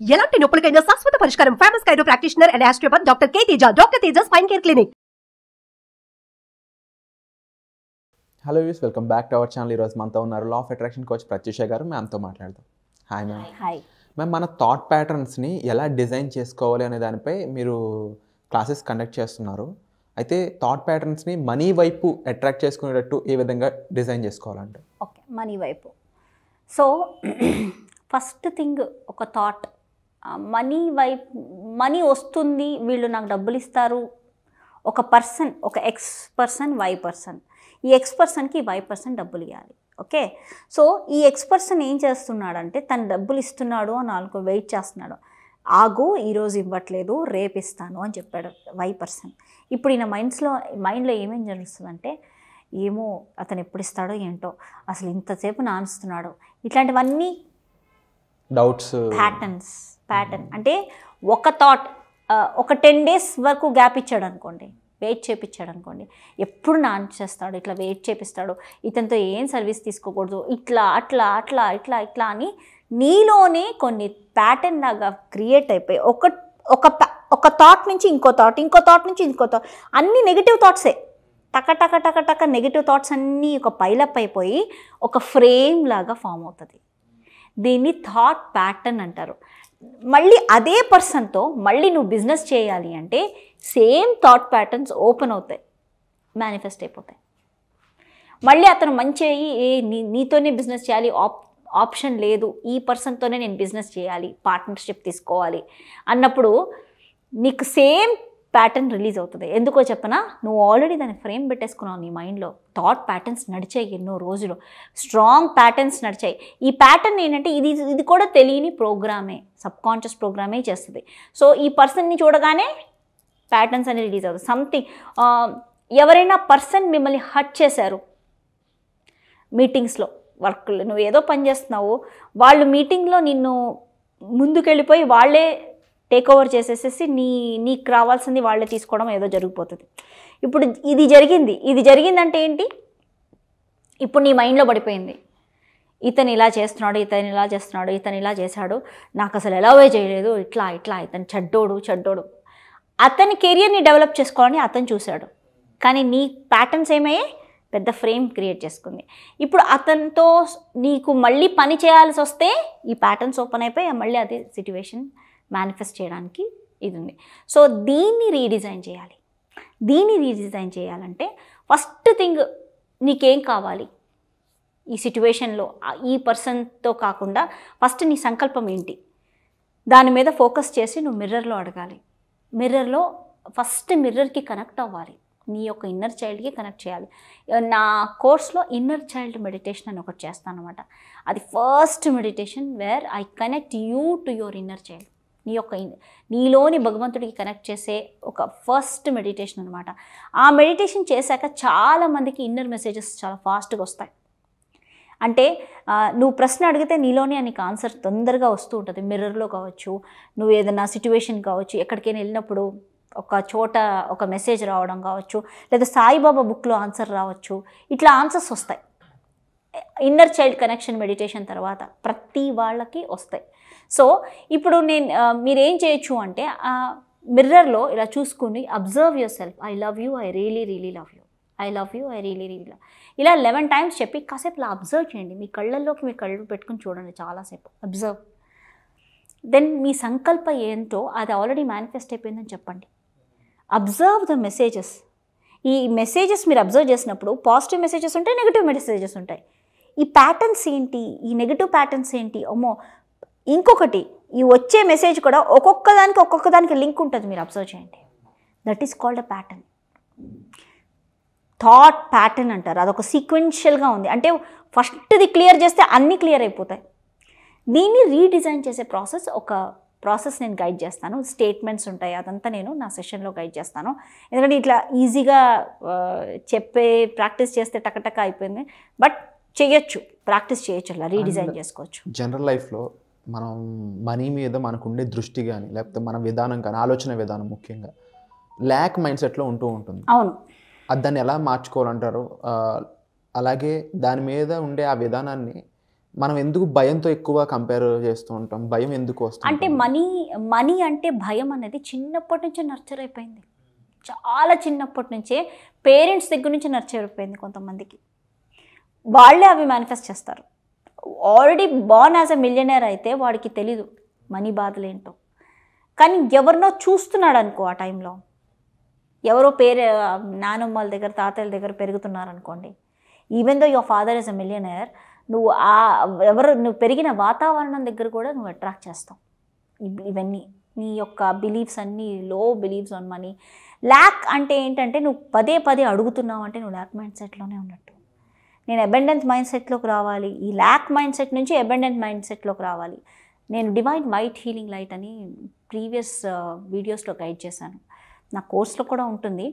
ఎలాంటి నొప్పులకైనా శాశ్వత పరిష్కారం. Famous chiro practitioner and osteopathy doctor K Teja. Doctor Teja spine care clinic. Hello views, welcome back to our channel. ఈరోజు మనతో ఉన్నారు law of attraction coach Prathyusha garu. మ్యామ్తో మాట్లాడదాం. Hi ma'am. హాయ్ మ్యామ్, మన థాట్ ప్యాటర్న్స్ని ఎలా డిజైన్ చేసుకోవాలి అనే దానిపై మీరు క్లాసెస్ కండక్ట్ చేస్తున్నారు. అయితే థాట్ ప్యాటర్న్స్ని మనీ వైపు అట్రాక్ట్ చేసుకునేటట్టు ఏ విధంగా డిజైన్ చేసుకోవాలంటే? ఓకే, మనీ వైపు. సో ఫస్ట్ థింగ్, ఒక థాట్ మనీ వైపు, మనీ వస్తుంది, వీళ్ళు నాకు డబ్బులు ఇస్తారు. ఒక పర్సన్, ఒక ఎక్స్ పర్సన్, వై పర్సన్. ఈ ఎక్స్ పర్సన్కి వై పర్సన్ డబ్బులు ఇవ్వాలి. ఓకే, సో ఈ ఎక్స్ పర్సన్ ఏం చేస్తున్నాడంటే తను డబ్బులు ఇస్తున్నాడు అని అనుకో, వెయిట్ చేస్తున్నాడు. ఆగు, ఈరోజు ఇవ్వట్లేదు, రేపు ఇస్తాను అని చెప్పాడు వై పర్సన్. ఇప్పుడు ఈయన మైండ్లో ఏమేం జరుగుతుందంటే, ఏమో అతను ఎప్పుడు ఇస్తాడో ఏంటో, అసలు ఇంతసేపు నానుస్తున్నాడు, ఇట్లాంటివన్నీ డౌట్స్, ప్యాటర్న్. అంటే ఒక థాట్ ఒక 10 days వరకు గ్యాప్ ఇచ్చాడు అనుకోండి, వెయిట్ చేపిచ్చాడు అనుకోండి, ఎప్పుడు నాన్ చేస్తాడు, ఇట్లా వెయిట్ చేపిస్తాడు, ఇతనితో ఏం సర్వీస్ తీసుకోకూడదు, ఇట్లా అట్లా అట్లా ఇట్లా ఇట్లా అని నీలోనే కొన్ని ప్యాటర్న్ లాగా క్రియేట్ అయిపోయి ఒక థాట్ నుంచి ఇంకో థాట్ నుంచి ఇంకో థాట్, అన్ని నెగిటివ్ థాట్సే. టక నెగిటివ్ థాట్స్ అన్నీ ఒక పైలప్ అయిపోయి ఒక ఫ్రేమ్ లాగా ఫామ్ అవుతుంది. దీన్ని థాట్ ప్యాటర్న్ అంటారు. మళ్ళీ అదే పర్సన్తో మళ్ళీ నువ్వు బిజినెస్ చేయాలి అంటే సేమ్ థాట్ ప్యాటర్న్స్ ఓపెన్ అవుతాయి, మేనిఫెస్ట్ అయిపోతాయి. మళ్ళీ అతను మంచి అయ్యి నీతోనే బిజినెస్ చేయాలి, ఆప్షన్ లేదు, ఈ పర్సన్తోనే నేను బిజినెస్ చేయాలి, పార్ట్నర్షిప్ తీసుకోవాలి అన్నప్పుడు నీకు సేమ్ ప్యాటర్న్ రిలీజ్ అవుతుంది. ఎందుకో చెప్పనా, నువ్వు ఆల్రెడీ దాన్ని ఫ్రేమ్ పెట్టేసుకున్నావు నీ మైండ్లో. థాట్ ప్యాటర్న్స్ నడిచాయి ఎన్నో రోజులు, స్ట్రాంగ్ ప్యాటర్న్స్ నడిచాయి. ఈ ప్యాటర్న్ ఏంటంటే ఇది కూడా తెలియని ప్రోగ్రామే, సబ్కాన్షియస్ ప్రోగ్రామే చేస్తుంది. సో ఈ పర్సన్ని చూడగానే ప్యాటర్న్స్ అనేది రిలీజ్ అవుతుంది. సంథింగ్, ఎవరైనా పర్సన్ మిమ్మల్ని హర్ట్ చేశారు మీటింగ్స్లో, వర్క్లో నువ్వు ఏదో పని చేస్తున్నావు, వాళ్ళు మీటింగ్లో నిన్ను ముందుకెళ్ళిపోయి వాళ్ళే టేక్ ఓవర్ చేసేసేసి నీకు రావాల్సింది వాళ్ళే తీసుకోవడం ఏదో జరిగిపోతుంది. ఇప్పుడు ఇది జరిగిందంటే ఏంటి, ఇప్పుడు నీ మైండ్లో పడిపోయింది, ఇతను ఇలా చేస్తున్నాడు, ఇతను ఇలా చేశాడు, నాకు అసలు ఎలావే చేయలేదు, ఇట్లా ఇతను చెడ్డోడు. అతని కెరియర్ని డెవలప్ చేసుకోవాలని అతను చూశాడు, కానీ నీ ప్యాటర్న్స్ ఏమయ్యాయి, పెద్ద ఫ్రేమ్ క్రియేట్ చేసుకుంది. ఇప్పుడు అతనితో నీకు మళ్ళీ పని చేయాల్సి వస్తే ఈ ప్యాటర్న్స్ ఓపెన్ అయిపోయి మళ్ళీ అదే సిట్యువేషన్ మేనిఫెస్ట్ చేయడానికి ఇది ఉంది. సో దీన్ని రీడిజైన్ చేయాలంటే ఫస్ట్ థింగ్, నీకేం కావాలి ఈ సిట్యువేషన్లో, ఈ పర్సన్తో కాకుండా ఫస్ట్ నీ సంకల్పం ఏంటి, దాని మీద ఫోకస్ చేసి నువ్వు మిర్రర్లో అడగాలి. మిర్రర్లో ఫస్ట్ మిర్రర్కి కనెక్ట్ అవ్వాలి, నీ యొక్క ఇన్నర్ చైల్డ్కి కనెక్ట్ చేయాలి. నా కోర్స్లో ఇన్నర్ చైల్డ్ మెడిటేషన్ అని ఒకటి చేస్తాను అనమాట. అది first meditation where I connect you to your inner child. నీలోని భగవంతుడికి కనెక్ట్ చేసే ఒక ఫస్ట్ మెడిటేషన్ అనమాట. ఆ మెడిటేషన్ చేశాక చాలామందికి ఇన్నర్ మెసేజెస్ చాలా ఫాస్ట్గా వస్తాయి. అంటే నువ్వు ప్రశ్న అడిగితే నీలోనే నీకు ఆన్సర్ తొందరగా వస్తూ ఉంటుంది. మిర్రర్లో కావచ్చు, నువ్వు ఏదైనా సిట్యువేషన్ కావచ్చు, ఎక్కడికైనా వెళ్ళినప్పుడు ఒక చోట ఒక మెసేజ్ రావడం కావచ్చు, లేదా సాయిబాబా బుక్లో ఆన్సర్ రావచ్చు, ఇట్లా ఆన్సర్స్ వస్తాయి. ఇన్నర్ చైల్డ్ కనెక్షన్ మెడిటేషన్ తర్వాత ప్రతి వాళ్ళకి వస్తాయి. సో ఇప్పుడు మీరేం చేయొచ్చు అంటే మిర్రర్లో ఇలా చూసుకుని observe your self. I love you, I really love you, I love you, I really love. ఇలా 11 times చెప్పి కాసేపు ఇలా అబ్జర్వ్ చేయండి. మీ కళ్ళల్లోకి మీ కళ్ళు పెట్టుకుని చూడండి చాలాసేపు, అబ్జర్వ్. దెన్ మీ సంకల్ప ఏంటో అది ఆల్రెడీ మేనిఫెస్ట్ అయిపోయిందని చెప్పండి. Observe the messages. ఈ మెసేజెస్ మీరు అబ్జర్వ్ చేసినప్పుడు పాజిటివ్ మెసేజెస్ ఉంటాయి, నెగిటివ్ మెసేజెస్ ఉంటాయి. ఈ ప్యాటర్న్స్ ఏంటి, ఈ నెగిటివ్ ప్యాటర్న్స్ ఏంటి, అమ్మో. ఇంకొకటి, ఈ వచ్చే మెసేజ్ కూడా ఒక్కొక్కదానికి లింక్ ఉంటుంది, మీరు అబ్జర్వ్ చేయండి. That is called a pattern. Thought pattern అంటారు. అదొక సీక్వెన్షియల్గా ఉంది. అంటే ఫస్ట్ది క్లియర్ చేస్తే అన్నీ క్లియర్ అయిపోతాయి. దీన్ని రీడిజైన్ చేసే ప్రాసెస్ నేను గైడ్ చేస్తాను. స్టేట్మెంట్స్ ఉంటాయి, అదంతా నేను నా సెషన్లో గైడ్ చేస్తాను. ఎందుకంటే ఇట్లా ఈజీగా ప్రాక్టీస్ చేస్తే టకటక అయిపోయింది, బట్ ప్రాక్టీస్ చేయొచ్చు, అలా రీడిజైన్ చేసుకోవచ్చు. జనరల్ లైఫ్లో మనం మనీ మీద మనకు ఉండే దృష్టి కానీ, లేకపోతే మన విధానం కానీ, ఆలోచన విధానం ముఖ్యంగా ల్యాక్ మైండ్ సెట్లో ఉంటుంది. అవును, దాన్ని ఎలా మార్చుకోవాలంటారు? అలాగే దాని మీద ఉండే ఆ విధానాన్ని మనం ఎందుకు భయంతో ఎక్కువ కంపేర్ చేస్తూ ఉంటాం? భయం ఎందుకు వస్తుంది? అంటే మనీ అంటే భయం అనేది చిన్నప్పటి నుంచే నర్చర్ అయిపోయింది. చాలా చిన్నప్పటి నుంచే పేరెంట్స్ దగ్గర నుంచి నర్చర్ అయిపోయింది. కొంతమందికి వాళ్ళే అవి మేనిఫెస్ట్ చేస్తారు. Already born as a millionaire అయితే వాడికి తెలీదు మనీ బాధలు ఏంటో. కానీ ఎవరినో చూస్తున్నాడు అనుకో, ఆ టైంలో ఎవరో నానమ్మల దగ్గర తాతయ్యల దగ్గర పెరుగుతున్నారనుకోండి, even though your father is a millionaire, నువ్వు పెరిగిన వాతావరణం దగ్గర కూడా నువ్వు అట్రాక్ట్ చేస్తావు. ఇవన్నీ నీ యొక్క బిలీఫ్స్ అన్నీ లో బిలీఫ్స్ ఆన్ మనీ. ల్యాక్ అంటే ఏంటంటే నువ్వు పదే పదే అడుగుతున్నావు అంటే నువ్వు ల్యాక్ మైండ్ సెట్లోనే ఉన్నట్టు. నేను అబండెన్స్ మైండ్ సెట్లోకి రావాలి, ఈ ల్యాక్ మైండ్ సెట్ నుంచి అబండెన్స్ మైండ్ సెట్లోకి రావాలి. నేను డివైన్ వైట్ హీలింగ్ లైట్ అని ప్రీవియస్ వీడియోస్లో గైడ్ చేశాను, నా కోర్స్లో కూడా ఉంటుంది.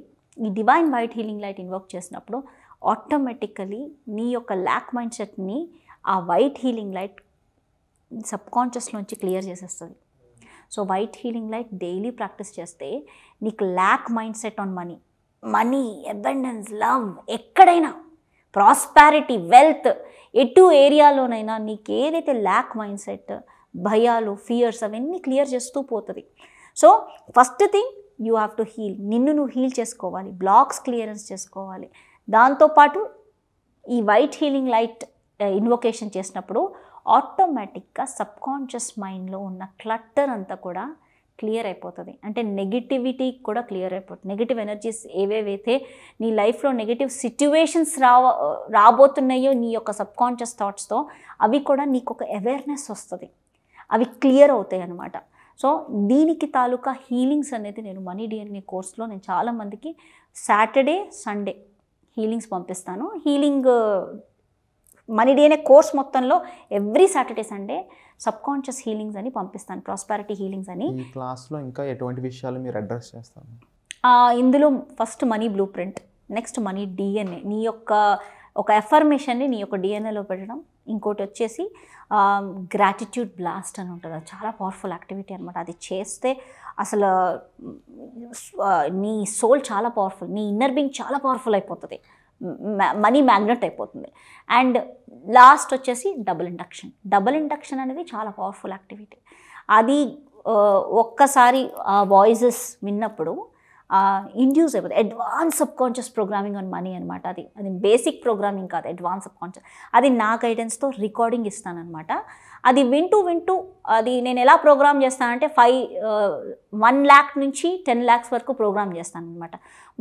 ఈ divine white healing light invoke చేసినప్పుడు ఆటోమేటికలీ నీ యొక్క ల్యాక్ మైండ్ సెట్ని ఆ వైట్ హీలింగ్ లైట్ సబ్కాన్షియస్లోంచి క్లియర్ చేసేస్తుంది. So white healing light daily practice చేస్తే నీకు lakh mind set on money, abundance, love, ఎక్కడైనా ప్రాస్పారిటీ, వెల్త్, ఎటు ఏరియాలోనైనా నీకు ఏదైతే ల్యాక్ మైండ్ సెట్, భయాలు, ఫియర్స్ అవన్నీ క్లియర్ చేస్తూ పోతుంది. So first thing you have to heal. నిన్ను నువ్వు హీల్ చేసుకోవాలి, బ్లాక్స్ క్లియరెన్స్ చేసుకోవాలి. దాంతోపాటు ఈ వైట్ హీలింగ్ లైట్ ఇన్వొకేషన్ చేసినప్పుడు ఆటోమేటిక్గా సబ్కాన్షియస్ మైండ్లో ఉన్న క్లట్టర్ అంతా కూడా క్లియర్ అయిపోతుంది. అంటే నెగిటివిటీ కూడా క్లియర్ అయిపోతుంది. నెగిటివ్ ఎనర్జీస్ ఏవేవైతే నీ లైఫ్లో నెగిటివ్ సిచ్యువేషన్స్ రాబోతున్నాయో నీ యొక్క సబ్కాన్షియస్ థాట్స్తో, అవి కూడా నీకు ఒక అవేర్నెస్ వస్తుంది, అవి క్లియర్ అవుతాయి అన్నమాట. సో దీనికి తాలూకా హీలింగ్స్ అనేది నేను మనీ డిఎన్ఏ కోర్స్లో నేను చాలామందికి సాటర్డే సండే హీలింగ్స్ పంపిస్తాను. హీలింగ్ మనీ డిఎన్ఏ కోర్స్ మొత్తంలో every Saturday Sunday subconscious healings అని పంపిస్తాను, ప్రాస్పారిటీ హీలింగ్స్ అని. ఈ క్లాస్లో ఇంకా ఎటువంటి విషయాలు మీరు అడ్రస్ చేస్తారు? ఇందులో first money blue print, next money DNA, నీ యొక్క ఒక ఎఫర్మేషన్ని నీ యొక్క డిఎన్ఏలో పెట్టడం. ఇంకోటి వచ్చేసి గ్రాటిట్యూడ్ బ్లాస్ట్ అని ఉంటుంది, అది చాలా పవర్ఫుల్ యాక్టివిటీ అనమాట. అది చేస్తే అసలు నీ సోల్ చాలా పవర్ఫుల్, నీ ఇన్నర్ బీయింగ్ చాలా పవర్ఫుల్ అయిపోతుంది, మనీ మ్యాగ్నెట్ అయిపోతుంది. అండ్ లాస్ట్ వచ్చేసి డబుల్ ఇండక్షన్ అనేది చాలా పవర్ఫుల్ యాక్టివిటీ. అది ఒక్కసారి ఆ వాయిసెస్ విన్నప్పుడు ఇండ్యూస్ అయిపోతుంది. Advance subconscious programming on money అనమాట. అది బేసిక్ ప్రోగ్రామింగ్ కాదు, అడ్వాన్స్ సబ్కాన్షియస్. అది నా గైడెన్స్తో రికార్డింగ్ ఇస్తానమాట. అది వింటూ అది నేను ఎలా ప్రోగ్రామ్ చేస్తానంటే 1 lakh నుంచి 10 lakhs వరకు ప్రోగ్రామ్ చేస్తాను అనమాట.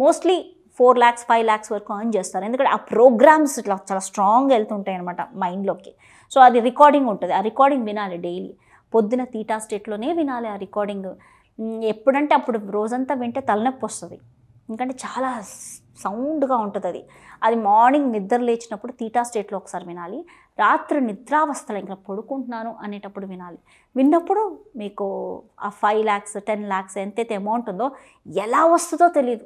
మోస్ట్లీ 4 lakhs 5 lakhs వరకు అర్న్ చేస్తారు, ఎందుకంటే ఆ ప్రోగ్రామ్స్ ఇట్లా చాలా స్ట్రాంగ్గా వెళ్తుంటాయి అనమాట మైండ్లోకి. సో అది రికార్డింగ్ ఉంటుంది, ఆ రికార్డింగ్ వినాలి డైలీ. పొద్దున తీటా స్టేట్లోనే వినాలి ఆ రికార్డింగ్. ఎప్పుడంటే అప్పుడు రోజంతా వింటే తలనొప్పి వస్తుంది, ఎందుకంటే చాలా సౌండ్గా ఉంటుంది. అది మార్నింగ్ నిద్ర లేచినప్పుడు తీటా స్టేట్లో ఒకసారి వినాలి, రాత్రి నిద్రావస్థలో ఇంకా పడుకుంటున్నాను అనేటప్పుడు వినాలి. విన్నప్పుడు మీకు ఆ 5 lakhs 10 lakhs ఎంతైతే అమౌంట్ ఉందో ఎలా వస్తుందో తెలియదు,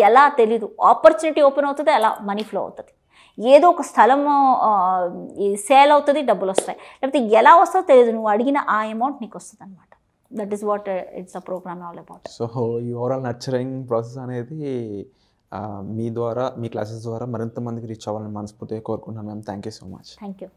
ఎలా తెలీదు. ఆపర్చునిటీ ఓపెన్ అవుతుంది, అలా మనీ ఫ్లో అవుతుంది. ఏదో ఒక స్థలము సేల్ అవుతుంది, డబ్బులు వస్తాయి. లేకపోతే ఎలా వస్తుందో తెలియదు, నువ్వు అడిగిన ఆ అమౌంట్ నీకు వస్తుంది అనమాట. That is what it's a program all about. So ఈ ఓవరాల్ నర్చరింగ్ ప్రాసెస్ అనేది మీ ద్వారా, మీ క్లాసెస్ ద్వారా మరింత మందికి రీచ్ అవ్వాలని మనస్ఫూర్తిగా కోరుకుంటున్నాను ma'am. Thank you so much. Thank you.